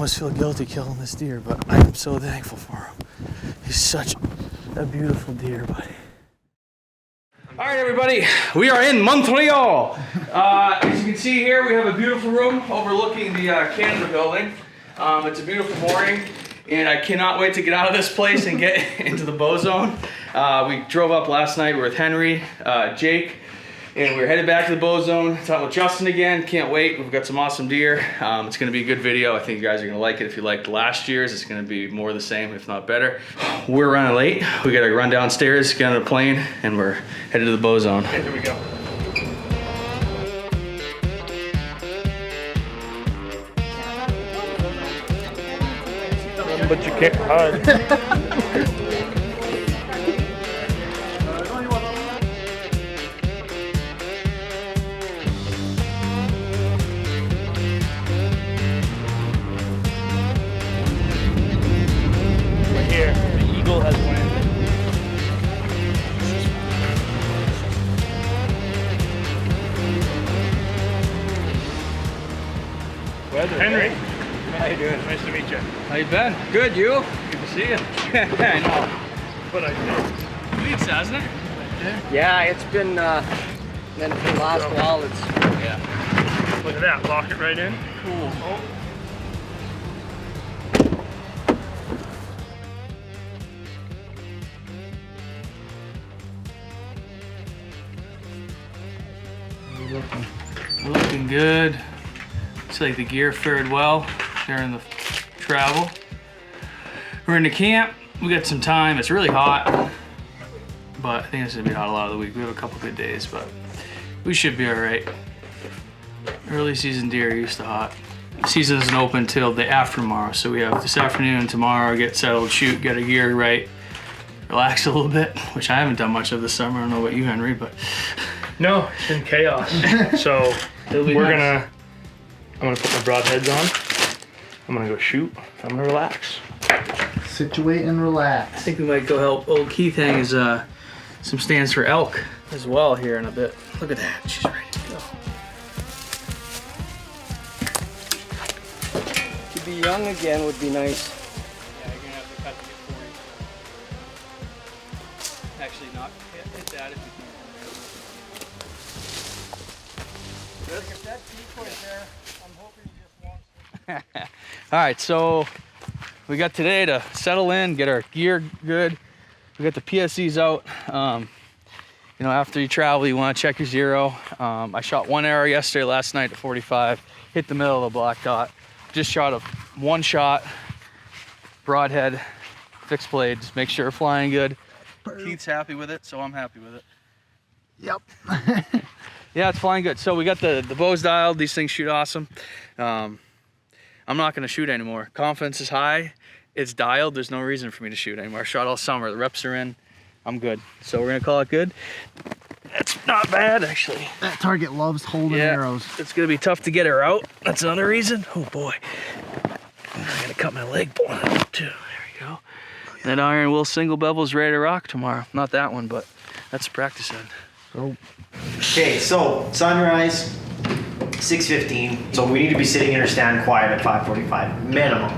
almost feel guilty killing this deer, but I am so thankful for him. He's such a beautiful deer, buddy. All right, everybody, we are in Montreal. As you can see here, we have a beautiful room overlooking the Canada building. It's a beautiful morning, and I cannot wait to get out of this place and get into the bow zone. We drove up last night with Henry, Jake, and we're headed back to the bow zone. Talking with Justin again. Can't wait. We've got some awesome deer. It's going to be a good video. I think you guys are going to like it. If you liked last year's, it's going to be more the same, if not better. We're running late. We got to run downstairs, get on a plane, and we're headed to the bow zone. Okay, here we go. But you can't hide. Here, the eagle has landed. Henry, how you doing? Nice to meet you. How you been? Good, you? Good to see you. I know. What I did. Weeks, hasn't it? Yeah, it's been, then for the last while, it's... Yeah. Look at that, lock it right in. Cool. Oh. Looking good. Looks like the gear fared well during the travel. We're in the camp. We got some time. It's really hot, but I think it's gonna be hot a lot of the week. We have a couple good days, but we should be all right. Early season deer are used to hot. Season isn't open till the after tomorrow, so we have this afternoon and tomorrow. Get settled, shoot, get our gear right, relax a little bit, which I haven't done much of this summer. I don't know about you, Henry, but No, it's been chaos. So I'm gonna put my broadheads on. I'm gonna go shoot. I'm gonna relax. Situate and relax. I think we might go help old Keith hang his some stands for elk as well here in a bit. Look at that, she's ready to go. To be young again would be nice. Yeah, you're gonna have to cut to get 40. Actually, not hit that if you can. If that decoy there, I'm hoping he just wants to. All right, so we got today to settle in, get our gear good. We got the PSEs out. You know, after you travel, you want to check your zero. I shot one arrow yesterday, last night at 45, hit the middle of the black dot. Just shot a one shot, broadhead, fixed blade, just make sure we're flying good. Keith's happy with it, so I'm happy with it. Yep. Yeah, it's flying good. So we got the bows dialed. These things shoot awesome. I'm not going to shoot anymore. Confidence is high. It's dialed. There's no reason for me to shoot anymore. I shot all summer. The reps are in. I'm good. So we're going to call it good. That's not bad, actually. That target loves holding arrows. It's going to be tough to get her out. That's another reason. Oh, boy. I'm going to cut my leg pulling it up, too. There we go. That iron will single bevel's ready to rock tomorrow. Not that one, but that's the practice end. Oh. Okay, so sunrise, 6:15. So we need to be sitting in our stand quiet at 5:45 minimum.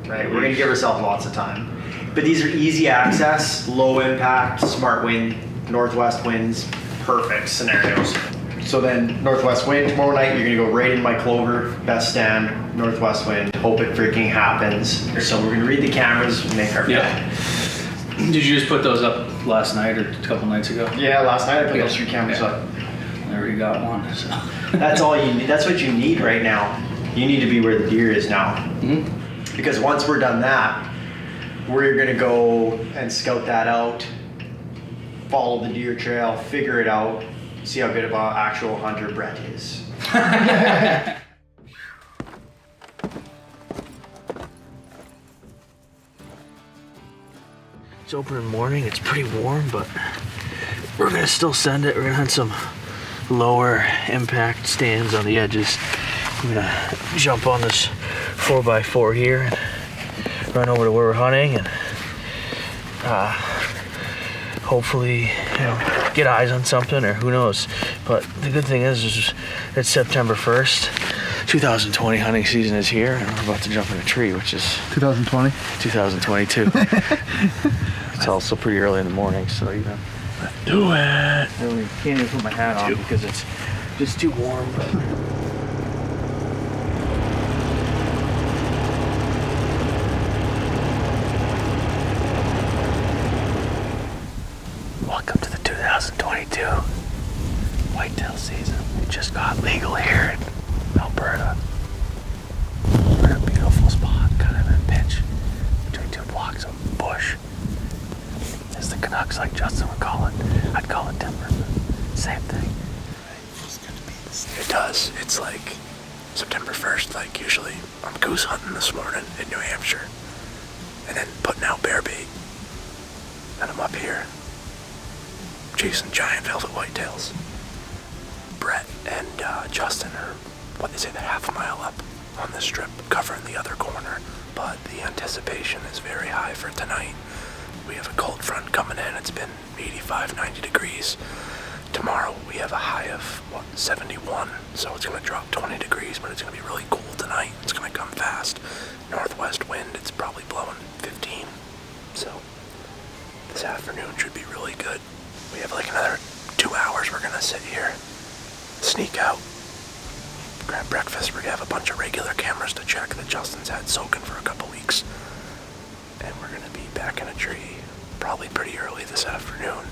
Right, we're gonna give ourselves lots of time. But these are easy access, low impact, smart wind, northwest winds, perfect scenarios. So then northwest wind tomorrow night, you're gonna go right in my clover, best stand, northwest wind. Hope it freaking happens. So we're gonna read the cameras, make our Yeah. Did you just put those up last night or a couple nights ago? Yeah, last night I put those 3 cameras up. I already got one. So. That's all you need. That's what you need right now. You need to be where the deer is now. Mm-hmm. Because once we're done that, we're gonna go and scout that out, follow the deer trail, figure it out, see how good of an actual hunter Brett is. It's opening morning. It's pretty warm, but we're gonna still send it. We're gonna hunt some lower impact stands on the edges. I'm gonna jump on this 4x4 here and run over to where we're hunting and hopefully, you know, get eyes on something or who knows. But the good thing is it's September 1st. 2020 hunting season is here, and we're about to jump in a tree, which is 2020. 2022. It's also pretty early in the morning, so you know. Let's do it. I can't even put my hat on because it's just too warm. Welcome to the 2022 whitetail season. It just got legal here in Alberta. We're in a beautiful spot, kind of in a pinch between two blocks of bush. As the Canucks, like Justin would call it, I'd call it timber. Same thing. It does. It's like September 1st, like usually I'm goose hunting this morning in New Hampshire and then putting out bear bait. And I'm up here chasing giant velvet whitetails. Brett and Justin are, what they say, they're half a mile up on this strip, covering the other corner. But the anticipation is very high for tonight. We have a cold front coming in. It's been 85, 90 degrees. Tomorrow we have a high of, 71, so it's going to drop 20 degrees, but it's going to be really cool tonight. It's going to come fast. Northwest wind, it's probably blowing 15, so this afternoon should be really good. We have like another 2 hours we're going to sit here, sneak out, grab breakfast. We're going to have a bunch of regular cameras to check that Justin's had soaking for a couple weeks, and we're going to be back in a tree probably pretty early this afternoon.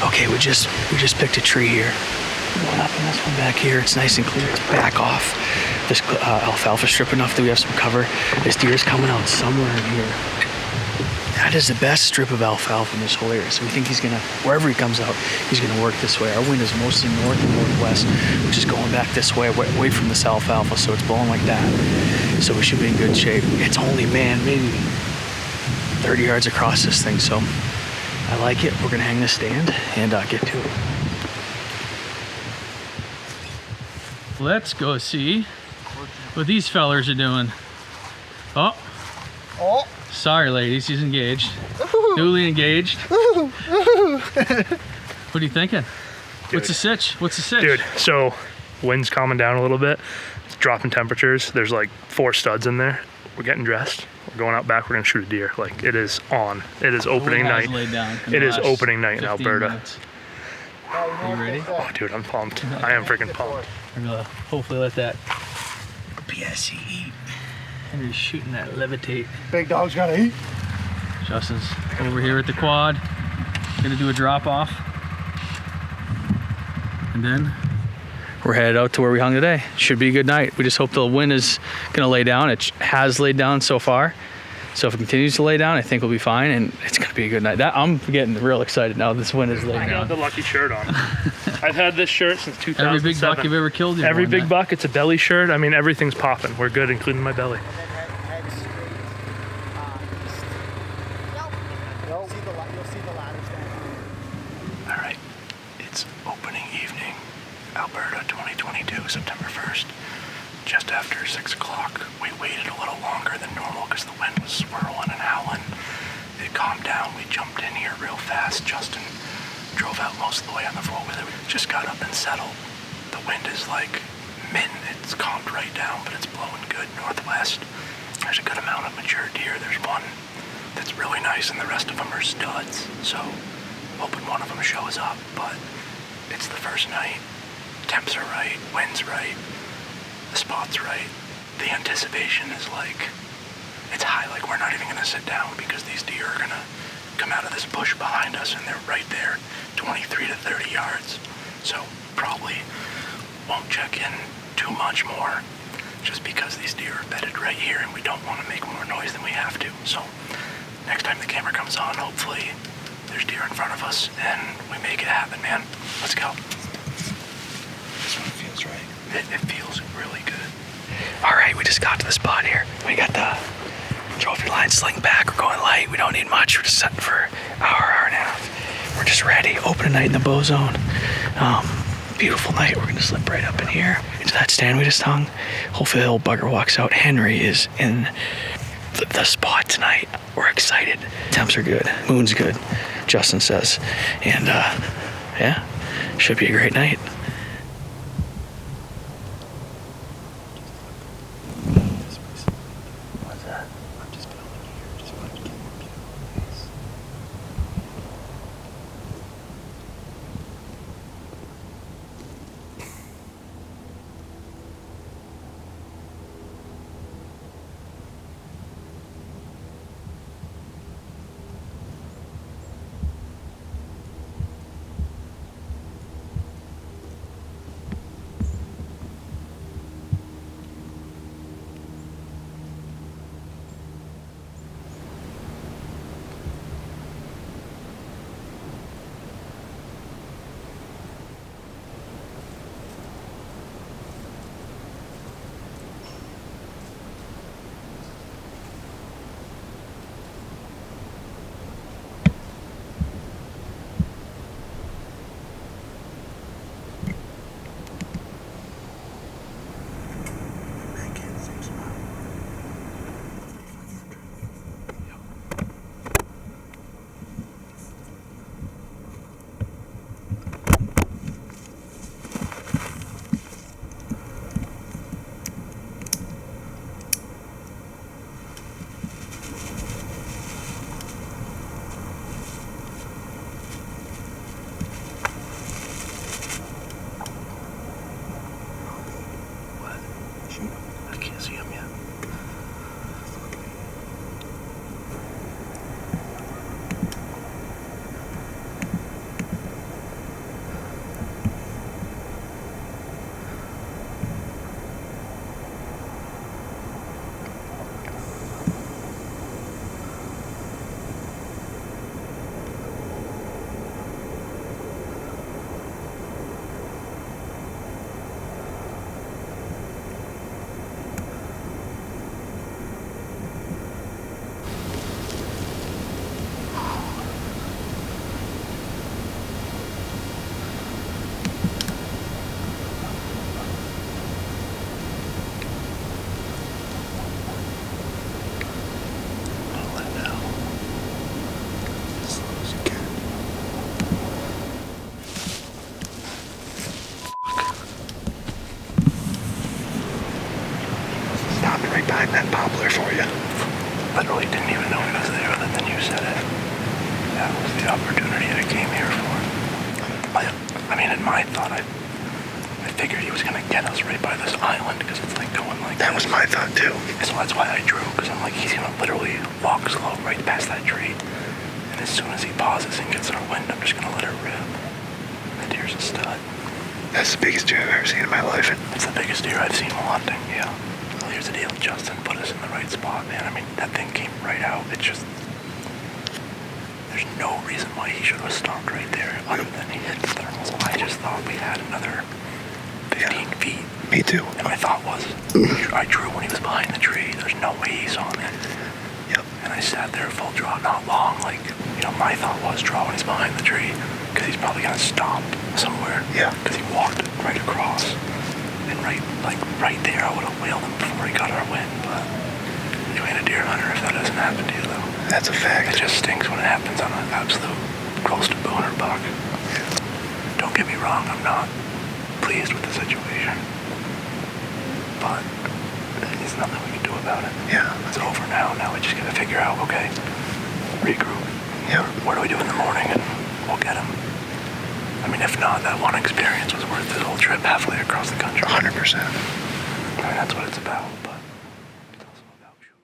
Okay, we just picked a tree here. Going up in this one back here. It's nice and clear. It's back off this alfalfa strip enough that we have some cover. This deer's coming out somewhere in here. That is the best strip of alfalfa in this whole area. So we think he's gonna, wherever he comes out, he's gonna work this way. Our wind is mostly north and northwest, which is going back this way, away from this alfalfa, so it's blowing like that. So we should be in good shape. It's only, man, maybe 30 yards across this thing, so I like it. We're gonna hang this stand and get to it. Let's go see what these fellers are doing. Oh. Sorry, ladies, he's engaged. Newly engaged. What are you thinking? Dude. What's the sitch? What's the sitch? Dude, so wind's calming down a little bit. It's dropping temperatures. There's like 4 studs in there. We're getting dressed. We're going out back. We're gonna shoot a deer. Like, it is on. It is opening night. It is opening night in Alberta. Minutes. Are you ready? Oh, dude, I'm pumped. I am freaking pumped. We're gonna hopefully let that PSE eat. Henry's shooting that levitate. Big dog's gotta eat. Justin's over here at the quad. Gonna do a drop off. And then we're headed out to where we hung today. Should be a good night. We just hope the wind is gonna lay down. It has laid down so far. So if it continues to lay down, I think we'll be fine, and it's gonna be a good night. I'm getting real excited now. This wind is laying I down. got the lucky shirt on. I've had this shirt since 2007. Every big buck you've ever killed. Every big buck, it's a belly shirt. I mean, everything's popping. We're good, including my belly. All right, it's opening evening, Alberta 2022, September 1st. Just after 6 o'clock, we waited a little longer than normal because the wind was swirling and howling. It calmed down. We jumped in here real fast. Justin drove out most of the way on the 4-wheeler. We just got up and settled. The wind is like mid. It's calmed right down, but it's blowing good northwest. There's a good amount of mature deer. There's one that's really nice, and the rest of them are studs. So, hoping one of them shows up, but it's the first night. Temps are right, wind's right, the spot's right. The anticipation is like, it's high, like we're not even gonna sit down because these deer are gonna come out of this bush behind us and they're right there, 23 to 30 yards. So probably won't check in too much more just because these deer are bedded right here and we don't want to make more noise than we have to. So next time the camera comes on, hopefully there's deer in front of us and we make it happen, man. Let's go. This one feels right. It feels really good. All right, we just got to the spot here. We got the trophy line sling back. We're going light. We don't need much. We're just setting for an hour and a half. We're just ready. Open night in the bow zone. Beautiful night. We're gonna slip right up in here into that stand we just hung. Hopefully the old bugger walks out. Henry is in the spot tonight. We're excited. Temps are good. Moon's good, Justin says. And yeah, should be a great night. Literally didn't even know he was there other than you said it. That was the opportunity I came here for. I mean, in my thought, I figured he was going to get us right by this island because it's like going like that. That was my thought too. So that's why I drew, because I'm like, he's going to literally walk slow right past that tree. And as soon as he pauses and gets our wind, I'm just going to let her rip. That deer's a stud. That's the biggest deer I've ever seen in my life. It's the biggest deer I've seen while hunting, yeah. Well, here's the deal. Justin put us in the right spot, man. I mean, that thing came right out. It just... There's no reason why he should have stopped right there other than he hit the thermals. I just thought we had another 15 feet. Me too. And my thought was, I drew when he was behind the tree. There's no way he saw me. Yep. And I sat there full draw, not long. Like, you know, my thought was draw when he's behind the tree, because he's probably going to stop somewhere. Yeah. Because he walked right across. And right there, I would have whaled him before he got our wind. But you ain't a deer hunter if that doesn't happen to you, though. That's a fact. It just stinks when it happens on an absolute close to booner buck. Yeah. Don't get me wrong, I'm not pleased with the situation. But there's nothing we can do about it. Yeah. It's over now. Now we just gotta figure out, okay, regroup. Yeah. What do we do in the morning? And we'll get him. I mean, if not, that one experience was worth this whole trip halfway across the country. 100%. I mean, that's what it's about, but it's also about you.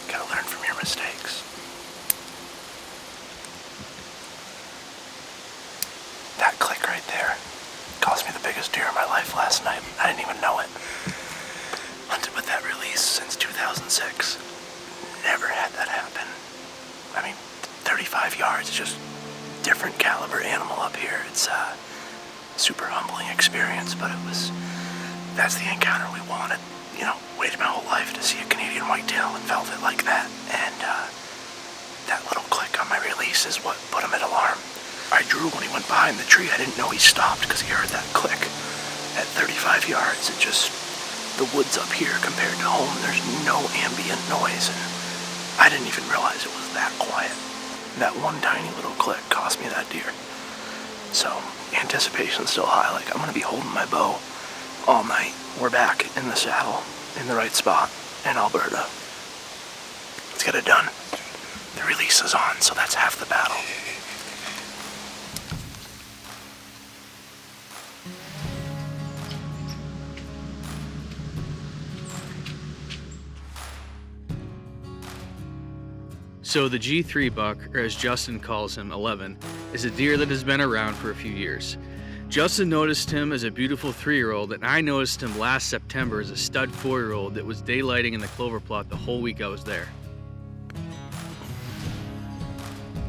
Gotta learn from your mistakes. That click right there cost me the biggest deer of my life last night. I didn't even know it. Hunted with that release since 2006. Never had that happen. I mean, 35 yards is just different caliber animal up here. It's super humbling experience, but that's the encounter we wanted. You know, waited my whole life to see a Canadian whitetail in velvet like that, and that little click on my release is what put him at alarm. I drew when he went behind the tree. I didn't know he stopped because he heard that click at 35 yards. It just, the woods up here compared to home, there's no ambient noise, and I didn't even realize it was that quiet. That one tiny little click cost me that deer. So, anticipation's still high. Like, I'm gonna be holding my bow all night. We're back in the saddle, in the right spot, in Alberta. Let's get it done. The release is on, so that's half the battle. So the G3 buck, or as Justin calls him, 11, is a deer that has been around for a few years. Justin noticed him as a beautiful 3-year-old, and I noticed him last September as a stud 4-year-old that was daylighting in the clover plot the whole week I was there.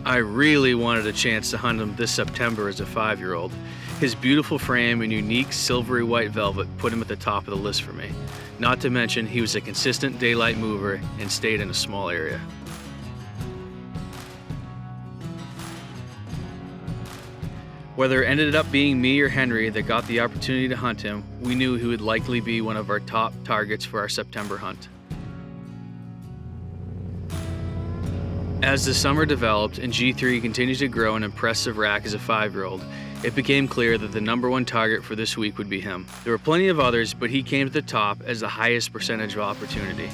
I really wanted a chance to hunt him this September as a 5-year-old. His beautiful frame and unique silvery white velvet put him at the top of the list for me. Not to mention, he was a consistent daylight mover and stayed in a small area. Whether it ended up being me or Henry that got the opportunity to hunt him, we knew he would likely be one of our top targets for our September hunt. As the summer developed and G3 continued to grow an impressive rack as a 5-year-old, it became clear that the #1 target for this week would be him. There were plenty of others, but he came to the top as the highest percentage of opportunity.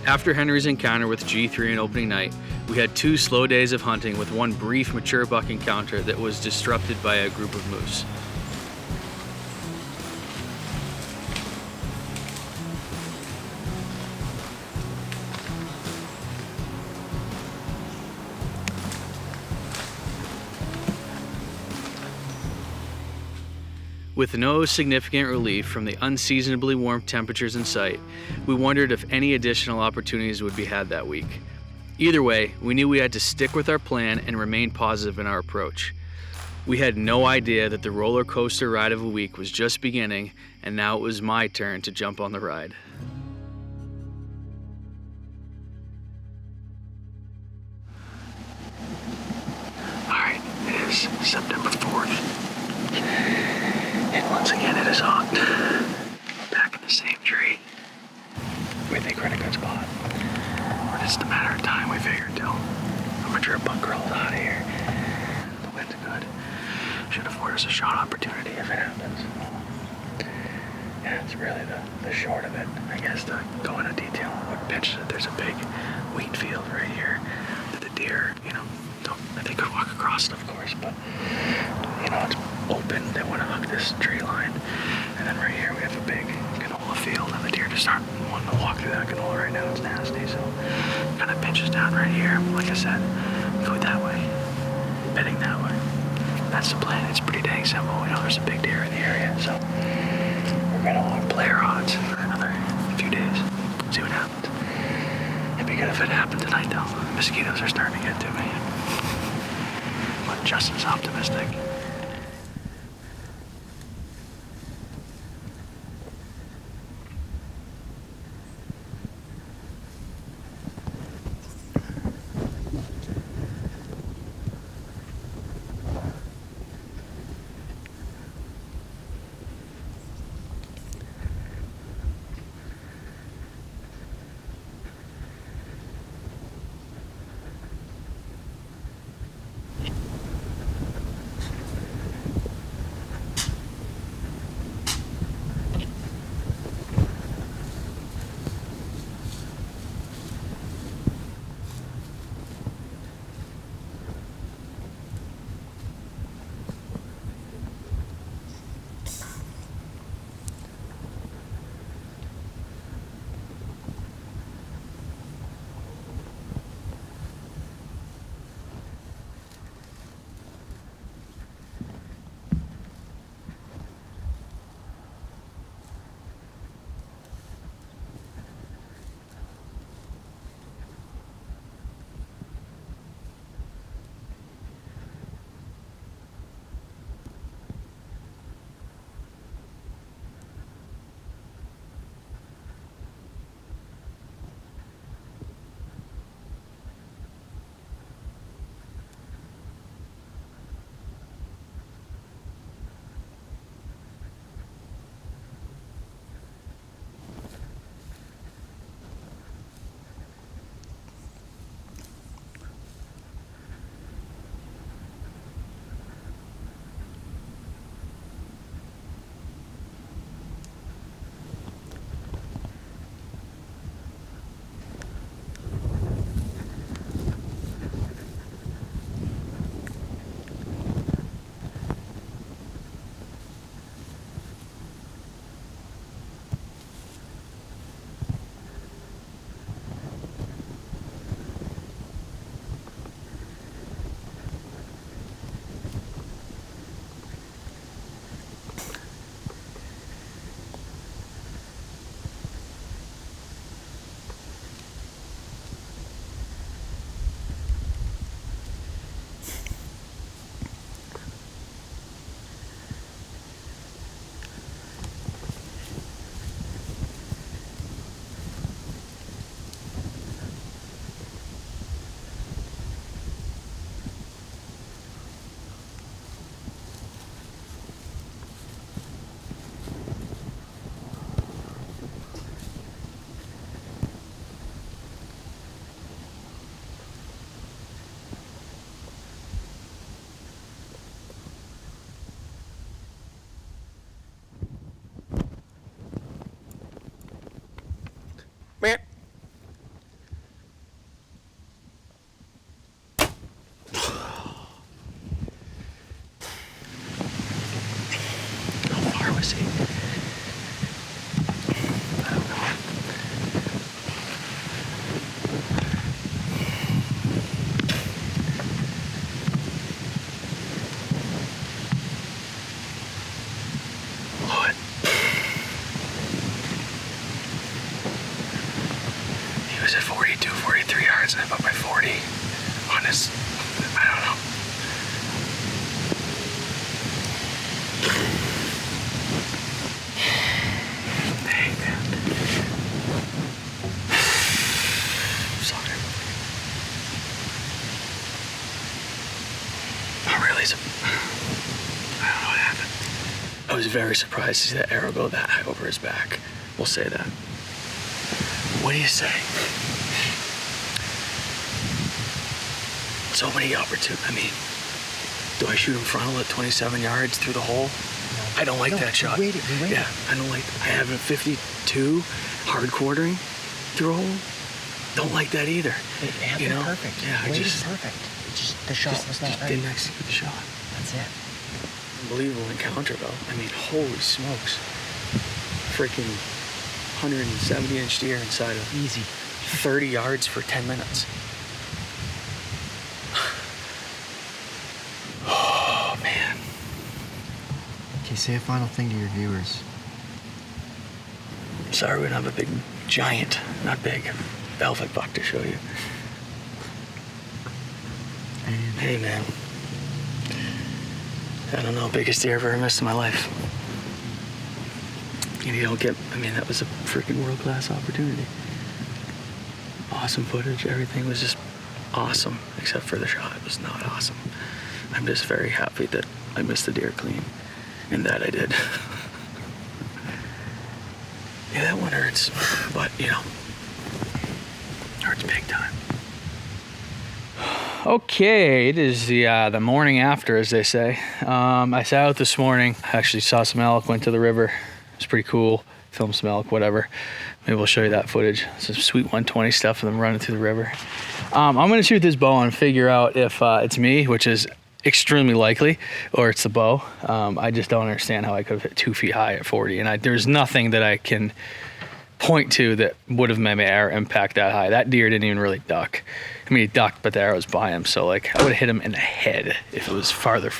After Henry's encounter with G3 on opening night, we had 2 slow days of hunting with one brief mature buck encounter that was disrupted by a group of moose. With no significant relief from the unseasonably warm temperatures in sight, we wondered if any additional opportunities would be had that week. Either way, we knew we had to stick with our plan and remain positive in our approach. We had no idea that the roller coaster ride of a week was just beginning, and now it was my turn to jump on the ride. Alright, it is September 4th. And once again, it is hot. Back in the same tree. We think we're in a good spot. It's just a matter of time, we figured, till a mature buck rolled out of here. The wind's good. Should afford us a shot opportunity if it happens. Yeah, it's really the short of it. I guess to go into detail on what pitched it, there's a big wheat field right here that the deer, they could walk across it, of course, but, it's open. They want to hug this tree line. And then right here we have a big canola field, and the deer just aren't wanting to walk through that canola right now. It's nasty, so it kind of pinches down right here. Like I said, go that way, bedding that way. That's the plan. It's pretty dang simple. We know there's a big deer in the area, so we're gonna want to play our odds for another few days. See what happens. It'd be good if it happened tonight, though. The mosquitoes are starting to get to me. But Justin's optimistic. Hey, man. Sorry. I'm really I don't know what happened. I was very surprised to see that arrow go that high over his back. We'll say that. What do you say? So many opportunities. I mean, do I shoot him frontal at 27 yards through the hole? I don't like that shot. We waited. Yeah, I don't like. I have a 52 hard quartering through a hole. Don't like that either. It had been perfect. Yeah, It was perfect. The shot was not right. Didn't execute the shot. That's it. Unbelievable encounter though. I mean, holy smokes. Freaking 170-inch deer inside of Easy. 30 yards for 10 minutes. Oh, man. Okay, say a final thing to your viewers. Sorry we don't have a big, giant, not big, velvet buck to show you. Hey, man. I don't know, biggest deer I've ever missed in my life. And you don't get, I mean, that was a freaking world-class opportunity. Awesome footage, everything was just awesome, except for the shot. It was not awesome. I'm just very happy that I missed the deer clean, and that I did. Yeah, that one hurts, but, you know, hurts big time. Okay, it is the morning after, as they say. I sat out this morning, actually saw some elk, went to the river. It's pretty cool. Filmed some elk, whatever. Maybe we'll show you that footage. Some sweet 120 stuff of them running through the river. I'm gonna shoot this bow and figure out if it's me, which is extremely likely, or it's the bow. I just don't understand how I could have hit 2 feet high at 40, and there's nothing that I can point to that would have made my arrow impact that high. That deer didn't even really duck. I mean, he ducked, but the arrow was by him, so like I would have hit him in the head if it was farther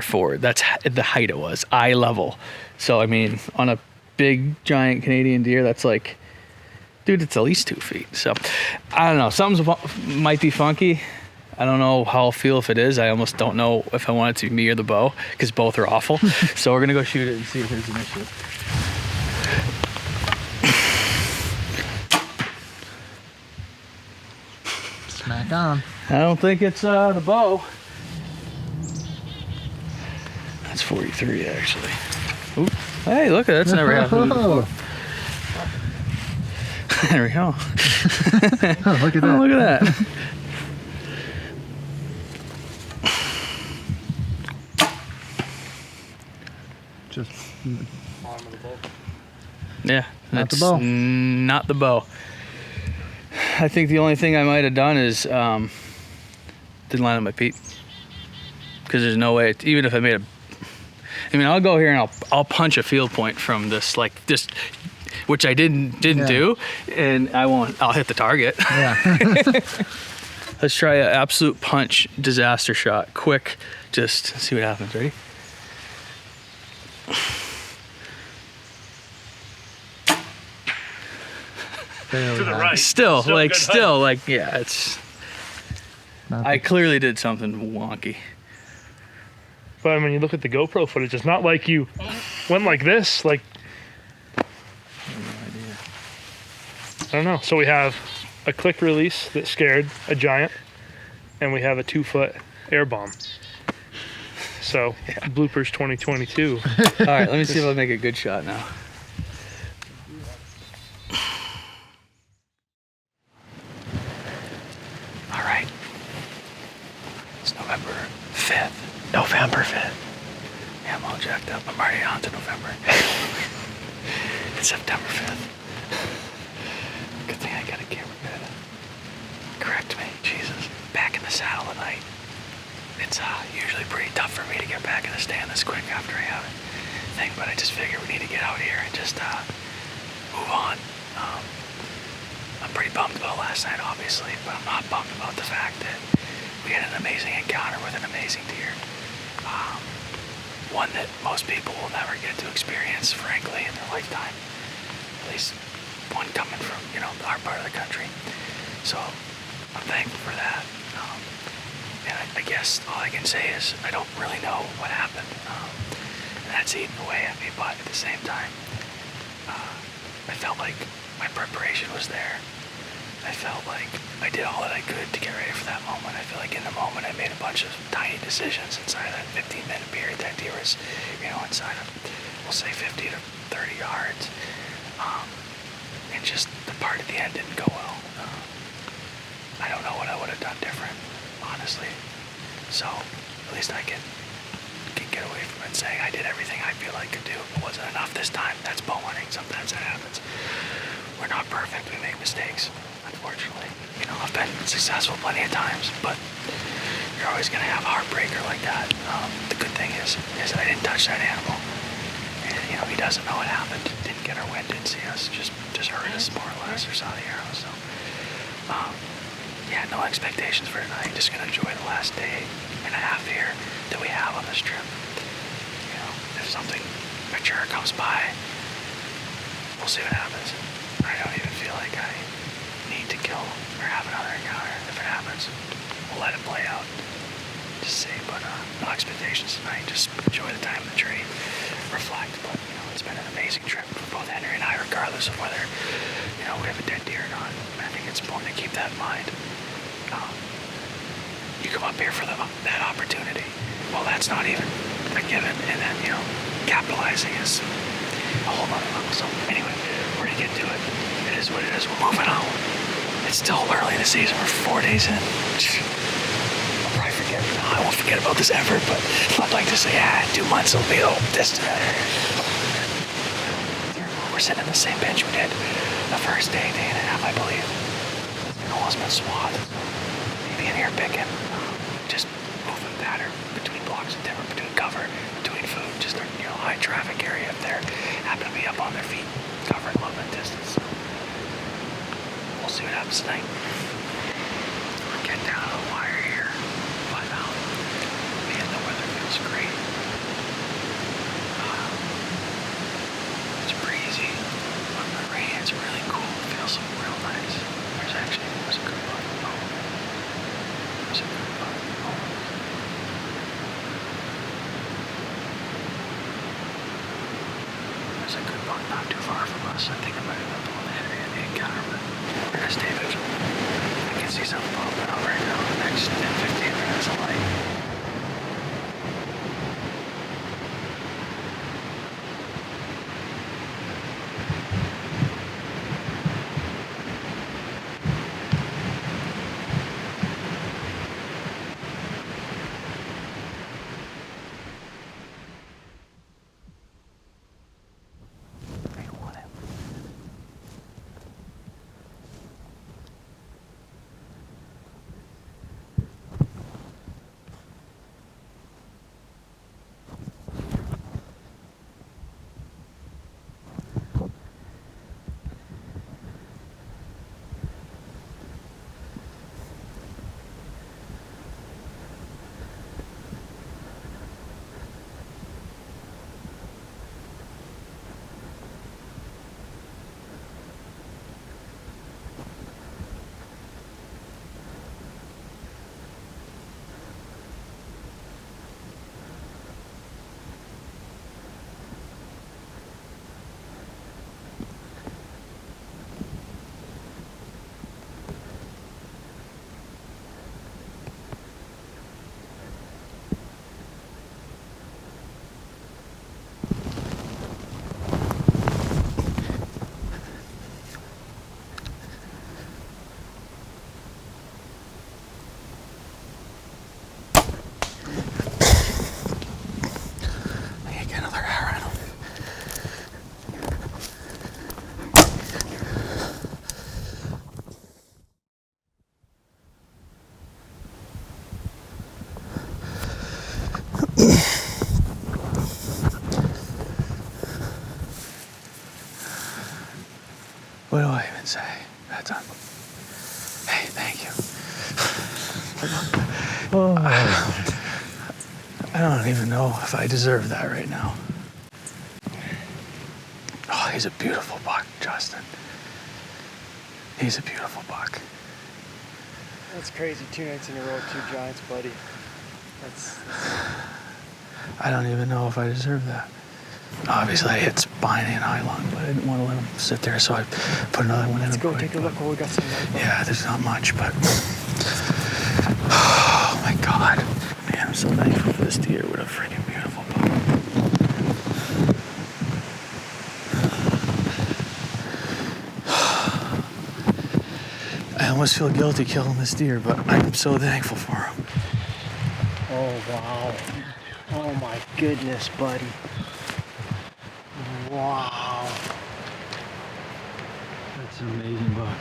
forward. That's the height it was, eye level. So I mean, on a big giant Canadian deer, that's like, dude, it's at least 2 feet. So I don't know, something might be funky. I don't know how I'll feel if it is. I almost don't know if I want it to be me or the bow, because both are awful. So we're gonna go shoot it and see if there's an issue. Smack on. I don't think it's the bow. That's 43 actually. Oop. Hey, look, that's never happened before. There we go. Oh, look at that. Oh, look at that. Just Yeah, Not the that's bow. not the bow. I think the only thing I might have done is didn't line up my peep, because there's no way. Even if I made a, I mean, I'll go here and I'll punch a field point from this, like this, which I didn't do, and I'll hit the target. Yeah. Let's try an absolute punch disaster shot, quick. Just see what happens. Ready? To the right. Still good height. yeah, it's. Not I clearly did something wonky. But when you look at the GoPro footage, it's not like you went like this. Like, I don't know. So we have a click release that scared a giant, and we have a 2-foot air bomb. So bloopers 2022. All right, let me see if I make a good shot now. All right. It's November 5th. November 5th. Yeah, I'm all jacked up. I'm already on to November. It's September 5th. Good thing I got a camera good. Correct me, Jesus. Back in the saddle tonight. It's usually pretty tough for me to get back in the stand this quick after I have a thing, but I just figured we need to get out here and just move on. I'm pretty bummed about last night, obviously, but I'm not bummed about the fact that we had an amazing encounter with an amazing deer. One that most people will never get to experience, frankly, in their lifetime. At least one coming from, you know, our part of the country. So I'm thankful for that. And I guess all I can say is I don't really know what happened. and that's eating away at me. But at the same time, I felt like my preparation was there. I felt like I did all that I could to get ready for that moment. I feel like in the moment I made a bunch of tiny decisions inside that 15-minute period. That deer was, inside of, we'll say 50 to 30 yards. And just the part at the end didn't go well. I don't know what I would have done different, honestly. So at least I can get away from it saying I did everything I feel I could do. It wasn't enough this time. That's bow hunting. Sometimes that happens. We're not perfect. We make mistakes. Unfortunately, I've been successful plenty of times, but you're always going to have a heartbreaker like that. The good thing is that I didn't touch that animal, and he doesn't know what happened. Didn't get our wind, didn't see us, just heard us more or less, or saw the arrow. So, yeah, no expectations for tonight. Just going to enjoy the last day and a half here that we have on this trip. If something mature comes by, we'll see what happens. I don't even feel like I need to kill or have another encounter. If it happens, we'll let it play out. Just say, but no expectations tonight. Just enjoy the time in the tree, reflect. But it's been an amazing trip for both Henry and I, regardless of whether we have a dead deer or not. I think it's important to keep that in mind. You come up here for that opportunity. Well, that's not even a given, and then capitalizing is a whole other level. So anyway, we're gonna get to it. It is what it is. We're moving on. It's still early in the season. We're 4 days in. I'll probably forget. I won't forget about this effort, but I'd like to say, 2 months will be this. We're sitting in the same bench we did the first day and a half, I believe. It's almost been swathed. Maybe in here picking. Just moving pattern between blocks of timber, between cover, between food. Just a high traffic area up there. Happen to be up on their feet, covering a little bit of distance. We'll see what happens tonight. We're getting down to the wire here. But man, the weather feels great. It's breezy. On the rain, it's really cool. It feels real nice. There's a good bug. There's a good bug. There's a good bug not too far from us. I think I might have been pulling the Henry in the encounter, but we're gonna stay vigilant. I can see something popping out right now in the next 10-15 minutes of light. What do I even say? That's on. Hey, thank you. I don't even know if I deserve that right now. Oh, he's a beautiful buck, Justin. He's a beautiful buck. That's crazy. 2 nights in a row, 2 giants, buddy. I don't even know if I deserve that. Obviously, it's binding and high lung, but I didn't want to let him sit there, so I put another one in. Let's go take a look where we got some. Yeah, there's not much, but oh my God, man, I'm so thankful for this deer. What a freaking beautiful buck. I almost feel guilty killing this deer, but I'm so thankful for him. Oh, wow. Oh, my goodness, buddy. Wow. That's an amazing buck.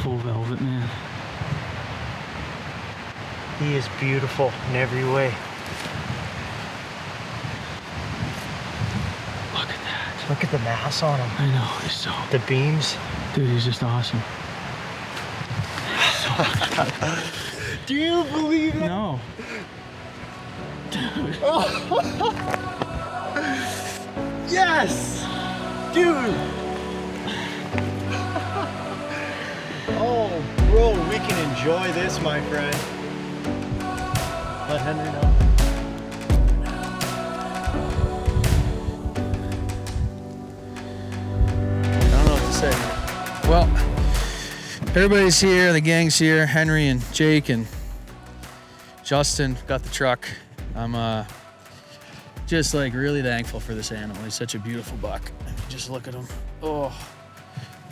Full velvet, man. He is beautiful in every way. Look at that. Look at the mass on him. I know, he's so... The beams. Dude, he's just awesome. Do you believe it? No. Yes! Dude! Oh, bro, we can enjoy this, my friend. Let Henry know. I don't know what to say. Well, everybody's here, the gang's here. Henry and Jake and Justin got the truck. I'm just like really thankful for this animal. He's such a beautiful buck. Just look at him. Oh,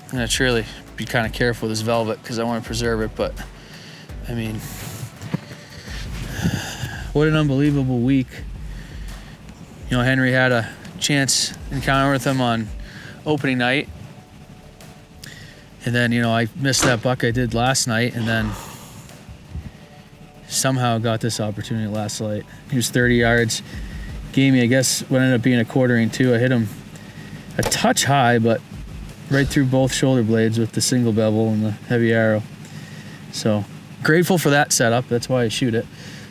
I'm gonna truly be kind of careful with this velvet because I want to preserve it. But I mean, what an unbelievable week. You know, Henry had a chance encounter with him on opening night. And then, you know, I missed that buck I did last night, and then somehow got this opportunity last night. He was 30 yards. Gave me, I guess, what ended up being a quartering too. I hit him a touch high, but right through both shoulder blades with the single bevel and the heavy arrow. So grateful for that setup. That's why I shoot it.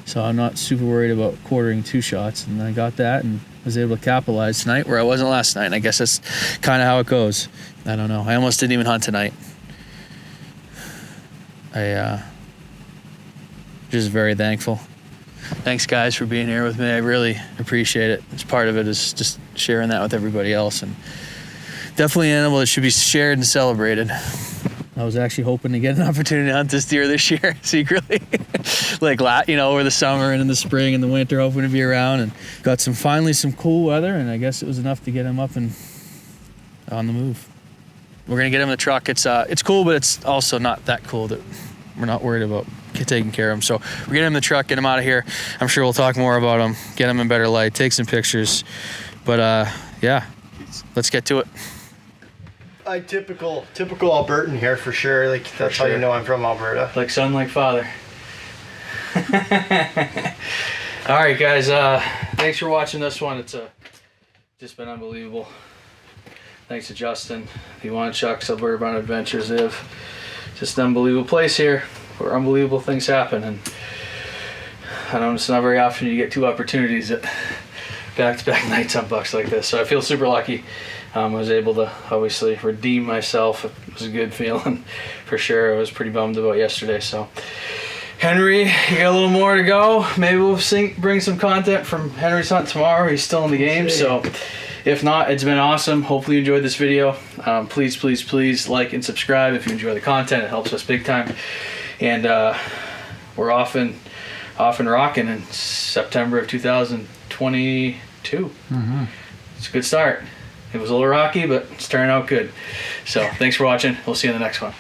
So I'm not super worried about quartering 2 shots. And I got that and was able to capitalize tonight where I wasn't last night. And I guess that's kind of how it goes. I don't know. I almost didn't even hunt tonight. Just very thankful. Thanks guys for being here with me. I really appreciate it. It's part of it is just sharing that with everybody else, and definitely an animal that should be shared and celebrated. I was actually hoping to get an opportunity to hunt this deer this year secretly, like over the summer and in the spring and the winter, hoping to be around, and got finally some cool weather, and I guess it was enough to get him up and on the move. We're gonna get him in the truck. It's cool, but it's also not that cool that we're not worried about taking care of him. So we're getting him in the truck, get him out of here. I'm sure we'll talk more about him, get him in better light, take some pictures. But yeah, let's get to it. Typical Albertan here for sure. Like that's how you know I'm from Alberta. Like son, like father. All right, guys. Thanks for watching this one. It's just been unbelievable. Thanks to Justin, the Chuck's Alberta Brown Adventures. They have just an unbelievable place here where unbelievable things happen, and I don't know, it's not very often you get 2 opportunities at back-to-back nights on bucks like this. So I feel super lucky. I was able to obviously redeem myself. It was a good feeling for sure. I was pretty bummed about yesterday. So Henry, you got a little more to go. Maybe we'll bring some content from Henry's hunt tomorrow. He's still in the game, so if not, it's been awesome. Hopefully you enjoyed this video. Please like and subscribe if you enjoy the content. It helps us big time. And we're off and rocking in September of 2022. Mm-hmm. It's a good start. It was a little rocky, but it's turning out good. So thanks for watching. We'll see you in the next one.